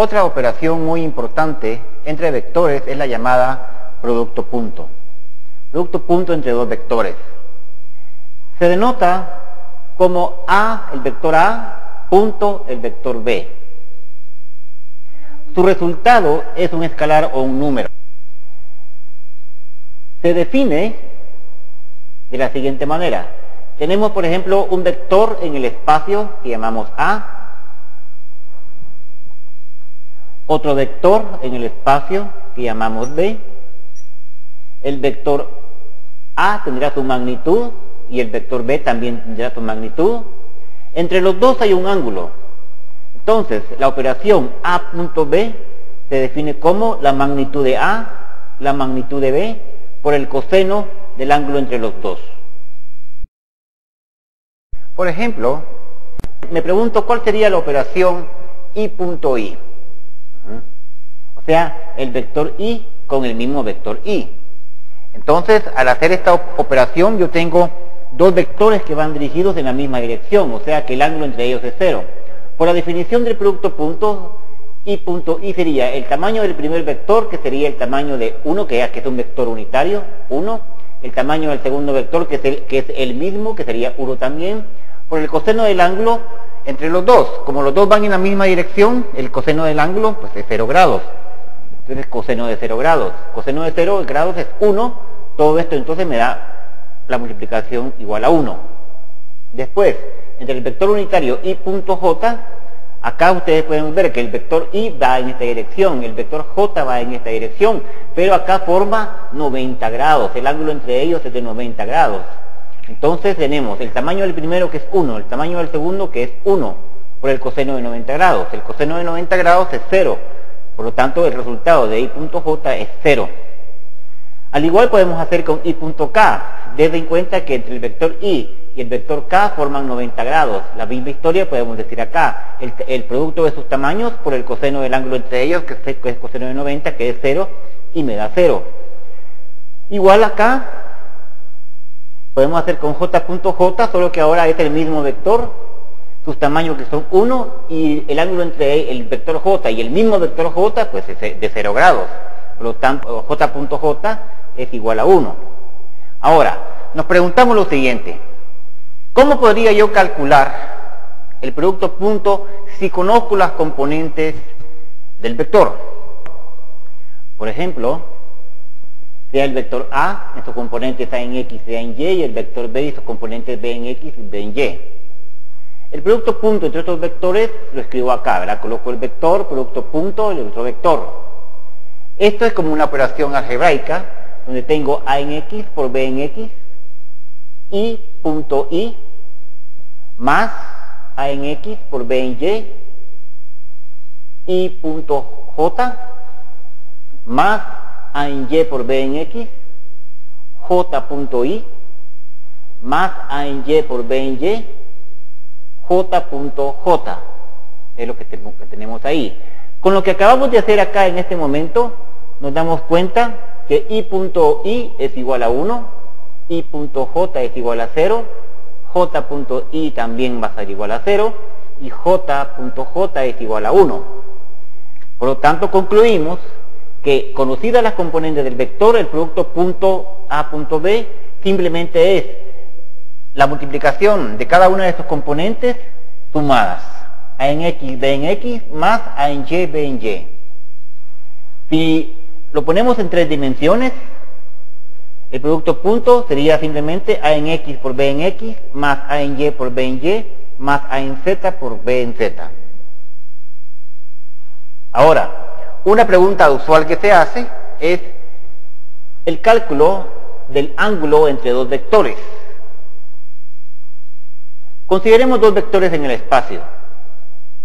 Otra operación muy importante entre vectores es la llamada producto punto. Producto punto entre dos vectores. Se denota como A, el vector A, punto, el vector B. Su resultado es un escalar o un número. Se define de la siguiente manera. Tenemos, por ejemplo, un vector en el espacio que llamamos A, otro vector en el espacio que llamamos B. El vector A tendrá su magnitud y el vector B también tendrá su magnitud. Entre los dos hay un ángulo. Entonces, la operación A.B se define como la magnitud de A, la magnitud de B, por el coseno del ángulo entre los dos. Por ejemplo, me pregunto cuál sería la operación I.I. O sea, el vector I con el mismo vector I. Entonces, al hacer esta operación, yo tengo dos vectores que van dirigidos en la misma dirección, o sea que el ángulo entre ellos es 0. Por la definición del producto punto, I.I sería el tamaño del primer vector, que sería el tamaño de 1, que es un vector unitario, 1. El tamaño del segundo vector, que es el mismo, que sería 1 también, por el coseno del ángulo entre los dos. Como los dos van en la misma dirección, el coseno del ángulo pues es 0 grados. Entonces, coseno de 0 grados. Coseno de 0 grados es 1. Todo esto entonces me da la multiplicación igual a 1. Después, entre el vector unitario I.J, acá ustedes pueden ver que el vector I va en esta dirección, el vector J va en esta dirección, pero acá forma 90 grados. El ángulo entre ellos es de 90 grados. Entonces tenemos el tamaño del primero, que es 1, el tamaño del segundo, que es 1, por el coseno de 90 grados. El coseno de 90 grados es 0. Por lo tanto, el resultado de I.J es 0. Al igual podemos hacer con I.K. Desde en cuenta que entre el vector I y el vector K forman 90 grados. La misma historia podemos decir acá. El producto de sus tamaños por el coseno del ángulo entre ellos, que es coseno de 90, que es 0, y me da 0. Igual acá podemos hacer con J.J, solo que ahora es el mismo vector, sus tamaños que son 1, y el ángulo entre el vector J y el mismo vector J, pues es de 0 grados. Por lo tanto, J.J es igual a 1. Ahora, nos preguntamos lo siguiente. ¿Cómo podría yo calcular el producto punto si conozco las componentes del vector? Por ejemplo, sea el vector A, en sus componentes A en X y A en Y, y el vector B y sus componentes B en X y B en Y. El producto punto entre estos vectores lo escribo acá, ¿verdad? Coloco el vector, producto punto, el otro vector. Esto es como una operación algebraica, donde tengo A en X por B en X, I.I, más A en X por B en Y, I.J, más A en Y por B en X, J.I, más A en Y por B en Y, J.J. Es lo que tenemos ahí. Con lo que acabamos de hacer acá en este momento, nos damos cuenta que I.I es igual a 1, I.J es igual a 0, J.I también va a ser igual a 0, y J.J es igual a 1. Por lo tanto, concluimos que, conocidas las componentes del vector, el producto punto A.B simplemente es la multiplicación de cada una de sus componentes sumadas. A en X, B en X, más A en Y, B en Y. Si lo ponemos en 3 dimensiones, el producto punto sería simplemente A en X por B en X, más A en Y por B en Y, más A en Z por B en Z. Ahora, una pregunta usual que se hace es el cálculo del ángulo entre dos vectores. Consideremos dos vectores en el espacio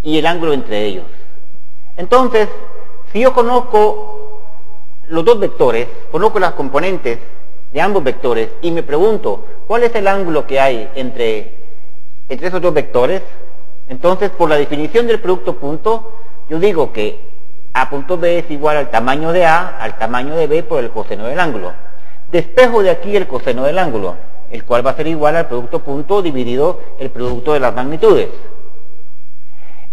y el ángulo entre ellos. Entonces, si yo conozco los dos vectores, conozco las componentes de ambos vectores y me pregunto cuál es el ángulo que hay entre esos dos vectores, entonces por la definición del producto punto, yo digo que A.B es igual al tamaño de A al tamaño de B por el coseno del ángulo. Despejo de aquí el coseno del ángulo, el cual va a ser igual al producto punto dividido el producto de las magnitudes.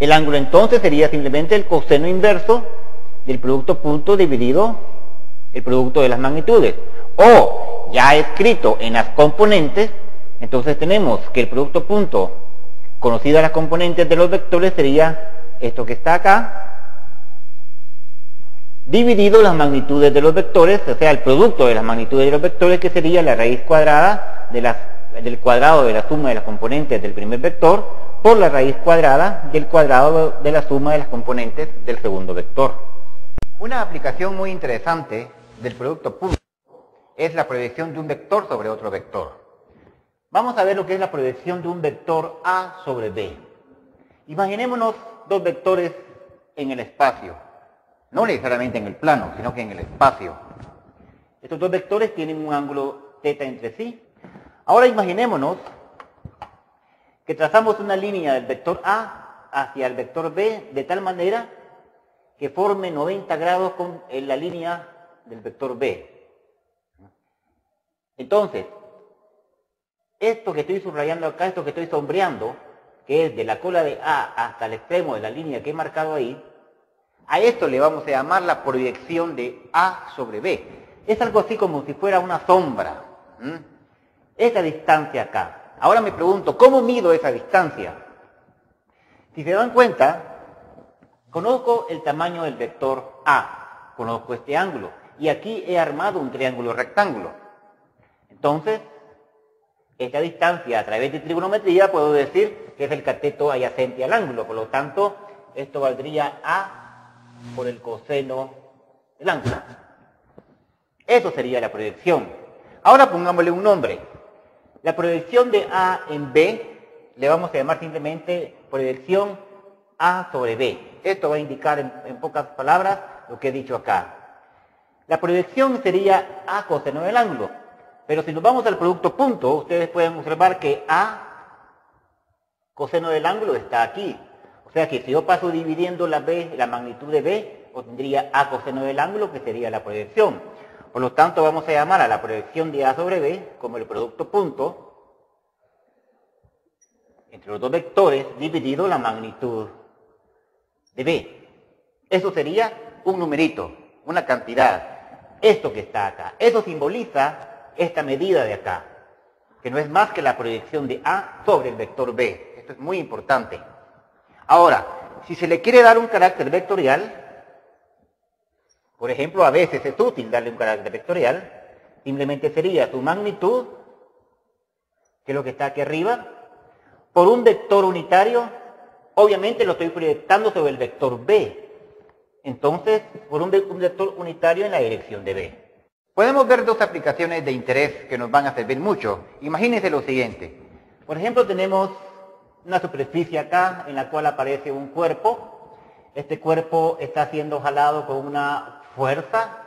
El ángulo entonces sería simplemente el coseno inverso del producto punto dividido el producto de las magnitudes. O, ya escrito en las componentes, entonces tenemos que el producto punto, conocidas las componentes de los vectores, sería esto que está acá, dividido las magnitudes de los vectores, o sea, el producto de las magnitudes de los vectores, que sería la raíz cuadrada del cuadrado de la suma de las componentes del primer vector por la raíz cuadrada del cuadrado de la suma de las componentes del segundo vector. Una aplicación muy interesante del producto punto es la proyección de un vector sobre otro vector. Vamos a ver lo que es la proyección de un vector A sobre B. Imaginémonos dos vectores en el espacio, no necesariamente en el plano, sino que en el espacio. Estos dos vectores tienen un ángulo θ entre sí. Ahora imaginémonos que trazamos una línea del vector A hacia el vector B de tal manera que forme 90 grados con la línea del vector B. Entonces, esto que estoy subrayando acá, esto que estoy sombreando, que es de la cola de A hasta el extremo de la línea que he marcado ahí, a esto le vamos a llamar la proyección de A sobre B. Es algo así como si fuera una sombra. Esta distancia acá. Ahora me pregunto, ¿cómo mido esa distancia? Si se dan cuenta, conozco el tamaño del vector A, conozco este ángulo, y aquí he armado un triángulo rectángulo. Entonces, esta distancia a través de trigonometría puedo decir que es el cateto adyacente al ángulo, por lo tanto, esto valdría A por el coseno del ángulo. Eso sería la proyección. Ahora pongámosle un nombre. La proyección de A en B le vamos a llamar simplemente proyección A sobre B. Esto va a indicar en pocas palabras lo que he dicho acá. La proyección sería A coseno del ángulo. Pero si nos vamos al producto punto, ustedes pueden observar que A coseno del ángulo está aquí. O sea que si yo paso dividiendo la magnitud de B, obtendría A coseno del ángulo, que sería la proyección. Por lo tanto, vamos a llamar a la proyección de A sobre B como el producto punto entre los dos vectores dividido la magnitud de B. Eso sería un numerito, una cantidad. Esto que está acá. Eso simboliza esta medida de acá, que no es más que la proyección de A sobre el vector B. Esto es muy importante. Ahora, si se le quiere dar un carácter vectorial, por ejemplo, a veces es útil darle un carácter vectorial, simplemente sería su magnitud, que es lo que está aquí arriba, por un vector unitario, obviamente lo estoy proyectando sobre el vector B, entonces por un vector unitario en la dirección de B. Podemos ver dos aplicaciones de interés que nos van a servir mucho. Imagínense lo siguiente. Por ejemplo, tenemos una superficie acá en la cual aparece un cuerpo. Este cuerpo está siendo jalado con una fuerza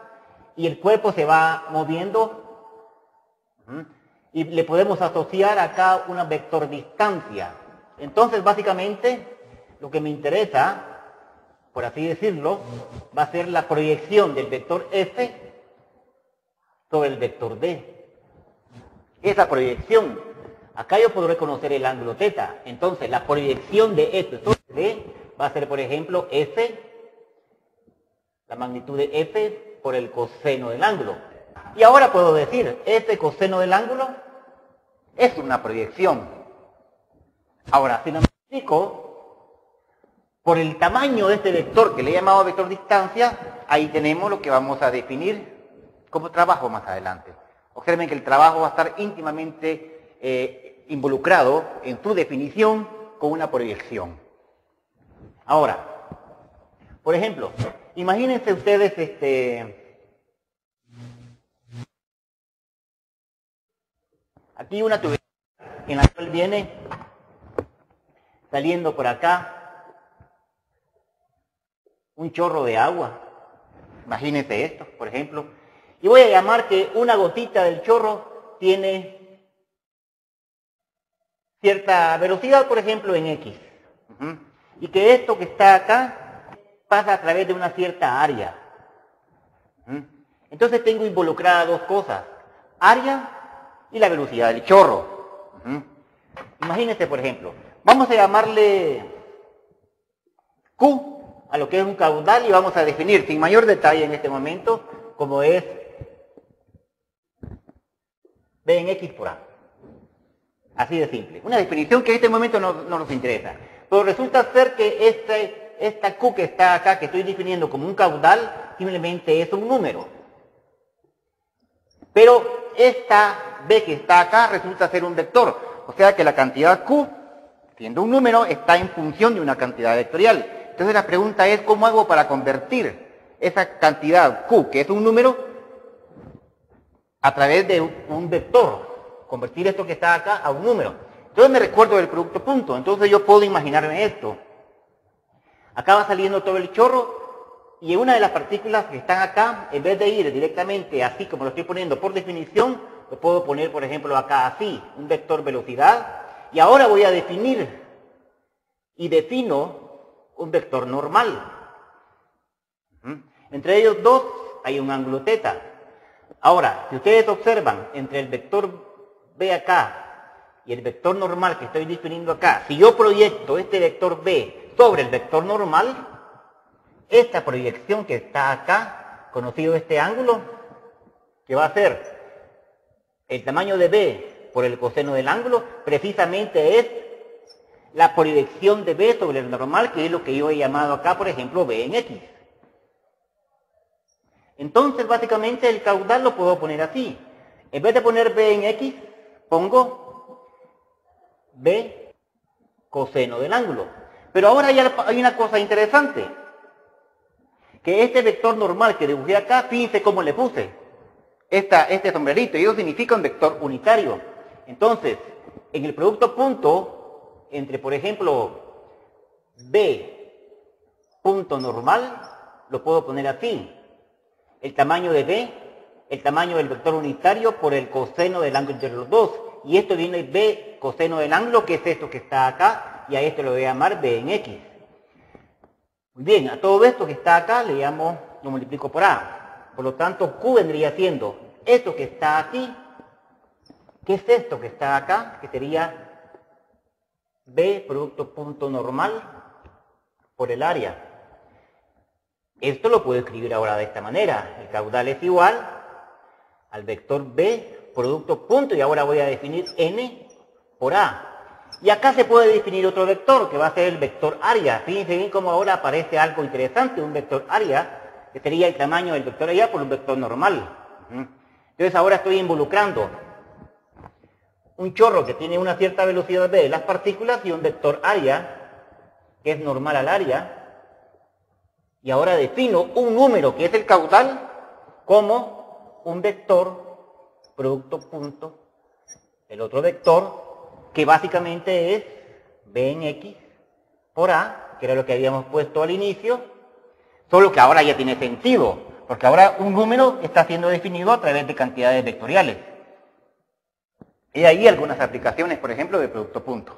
y el cuerpo se va moviendo y le podemos asociar acá una vector distancia. Entonces, básicamente, lo que me interesa, por así decirlo, va a ser la proyección del vector F sobre el vector D. Esa proyección, acá yo podré conocer el ángulo θ. Entonces, la proyección de esto sobre D va a ser, por ejemplo, F, la magnitud de F por el coseno del ángulo. Y ahora puedo decir, F coseno del ángulo es una proyección. Ahora, si lo multiplico por el tamaño de este vector que le he llamado vector distancia, ahí tenemos lo que vamos a definir como trabajo más adelante. Observen que el trabajo va a estar íntimamente involucrado en su definición con una proyección. Ahora, por ejemplo, imagínense ustedes aquí una tubería en la cual viene saliendo por acá un chorro de agua. Imagínense esto, por ejemplo. Y voy a llamar que una gotita del chorro tiene cierta velocidad, por ejemplo, en X. Y que esto que está acá pasa a través de una cierta área. Entonces tengo involucradas dos cosas, área y la velocidad del chorro. Imagínense, por ejemplo, vamos a llamarle Q a lo que es un caudal y vamos a definir sin mayor detalle en este momento como es B en X por A. Así de simple. Una definición que en este momento no nos interesa. Pero resulta ser que esta Q que está acá, que estoy definiendo como un caudal, simplemente es un número. Pero esta B que está acá resulta ser un vector. O sea que la cantidad Q, siendo un número, está en función de una cantidad vectorial. Entonces la pregunta es, ¿cómo hago para convertir esa cantidad Q, que es un número, a través de un vector? Convertir esto que está acá a un número. Entonces me recuerdo del producto punto. Entonces yo puedo imaginarme esto. Acá va saliendo todo el chorro y en una de las partículas que están acá, en vez de ir directamente así como lo estoy poniendo por definición, lo puedo poner, por ejemplo, acá así, un vector velocidad. Y ahora voy a definir y defino un vector normal. Entre ellos dos hay un ángulo θ. Ahora, si ustedes observan entre el vector B acá y el vector normal que estoy definiendo acá, si yo proyecto este vector B sobre el vector normal, esta proyección que está acá, conocido este ángulo, que va a ser el tamaño de B por el coseno del ángulo, precisamente es la proyección de B sobre el normal, que es lo que yo he llamado acá, por ejemplo, B en X. Entonces, básicamente, el caudal lo puedo poner así. En vez de poner B en X, pongo B coseno del ángulo. Pero ahora hay una cosa interesante. Que este vector normal que dibujé acá, fíjense cómo le puse. Este sombrerito, y eso significa un vector unitario. Entonces, en el producto punto, entre, por ejemplo, B punto normal, lo puedo poner así. El tamaño de B, el tamaño del vector unitario por el coseno del ángulo entre los dos. Y esto viene B coseno del ángulo, que es esto que está acá, y a esto lo voy a llamar B en X. Muy bien, a todo esto que está acá lo multiplico por A. Por lo tanto, Q vendría siendo esto que está aquí. ¿Qué es esto que está acá? Que sería B producto punto normal por el área. Esto lo puedo escribir ahora de esta manera. El caudal es igual al vector B producto punto, y ahora voy a definir N por A. Y acá se puede definir otro vector, que va a ser el vector área. Fíjense bien cómo ahora aparece algo interesante, un vector área, que sería el tamaño del vector área por un vector normal. Entonces ahora estoy involucrando un chorro que tiene una cierta velocidad B de las partículas y un vector área, que es normal al área. Y ahora defino un número, que es el caudal, como un vector producto punto, el otro vector, que básicamente es B en X por A, que era lo que habíamos puesto al inicio, solo que ahora ya tiene sentido, porque ahora un número está siendo definido a través de cantidades vectoriales. Y ahí algunas aplicaciones, por ejemplo, de producto punto.